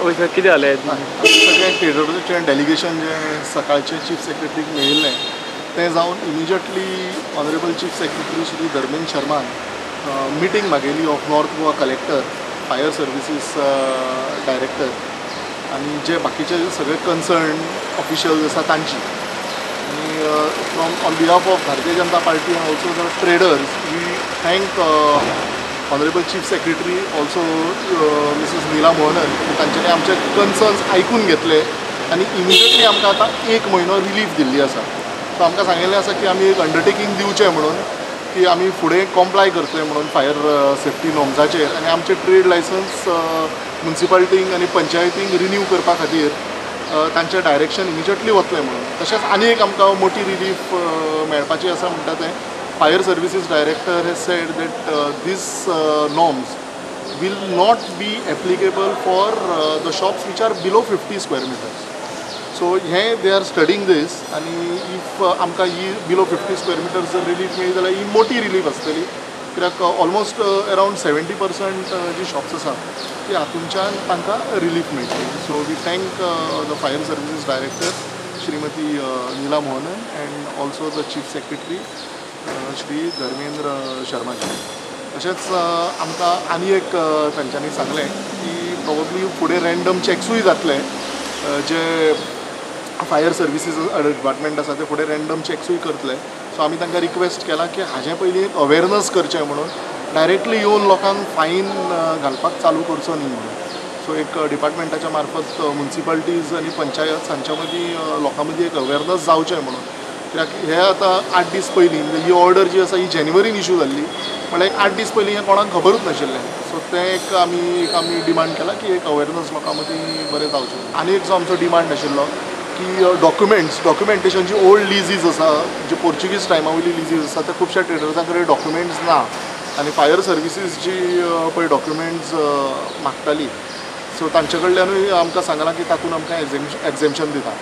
वयस कितें जालें सगळें ट्रेडर्साचें डेलिगेशन जें सकाळचें चीफ सेक्रेटरीक मेळिल्लें तें जावन immediately honourable chief secretary Shri Dharmendra शर्मान मिटींग मागयली of north Goa collector fire services director आनी जे बाकीचे सगळे कन्सर्न ऑफिशियल्स आसा तांची आनी from on behalf of Bharatiya Janata party and also the traders we thank honourable chief secretary also Mrs Neela Mohanan तांच्यांनी आमचे कन्सर्न्स आयकून घेतले आनी इमिजिएटली आमकां आतां 1 म्हयनो रिलीफ दिल्ली आसा. सो आमकां सांगिल्लें आसा की आमी एक अंडरटेकींग दिवचें म्हणून की आमी फुडें कॉम्प्लाय करतले म्हणून फायर सेफ्टी नॉर्म्साचेर आनी आमचे ट्रेड लायसन्स म्युन्सिपालिटींक आनी पंचायतींक रिन्यू करपा खातीर तांचें डायरेक्शन इमिजिएटली वतलें म्हणून. तशेंच आनी एक आमकां मोठी रिलीफ मेळपाची आसा म्हणटा तें fire services director has said that these norms will not be applicable for the shops which are below 50 square meters. So they are studying this and if आमकां ही below 50 square meters जर relief मेळ्ळी जाल्यार ही मोठी relief आसतली कित्याक almost around 70% जी shops आसा ती हातूंच्यान तांकां रिलीफ मेळटली. So we thank the fire services director Shrimati Neela Mohanan and also the chief secretary Shri Dharmendra Sharmaji. तशेंच आमकां आनी एक तांच्यांनी सांगलें की प्रोबेबली फुडें रँडम चॅक्सूय जातले जे फायर सर्विसीस डिपार्टमेंट आसा ते फुडें रँडम चॅक्सूय करतले. सो आमी तांकां रिक्वेस्ट केला की हाजे पयलीं एक अवेरनस करचें म्हणून डायरेक्टली येवन लोकांक फायन घालपाक चालू करचो न्ही म्हणून. सो एक डिपार्टमेंटाच्या मार्फत म्युन्सिपालिटीज आनी पंचायत हांच्या मदीं लोकां मदीं एक अवेरनस जावचें म्हणून. कित्याक हे आतां 8 दीस पयलीं ही ऑर्डर जी आसा ही जानेवारीन इश्यू जाल्ली म्हळ्यार 8 दीस पयलीं हें कोणाक खबरूच नाशिल्लें. सो तें एक आमी डिमांड केला की एक अवेरनस लोकां मदीं बरें जावचें. आनी एक जो आमचो डिमांड आशिल्लो की डॉक्युमेंटेशन जी ओल्ड लिजीज आसा जी पोर्चुगीज टायमा वयली लिजीज आसा ते खुबश्या ट्रेडर्सां कडेन डॉक्युमेंट्स ना आनी फायर सर्विसीस जी पळय डॉक्युमेंट्स मागताली सो तांचे कडल्यानूय आमकां सांगलां की तातूंत आमकां एक्झेम्पशन दिता.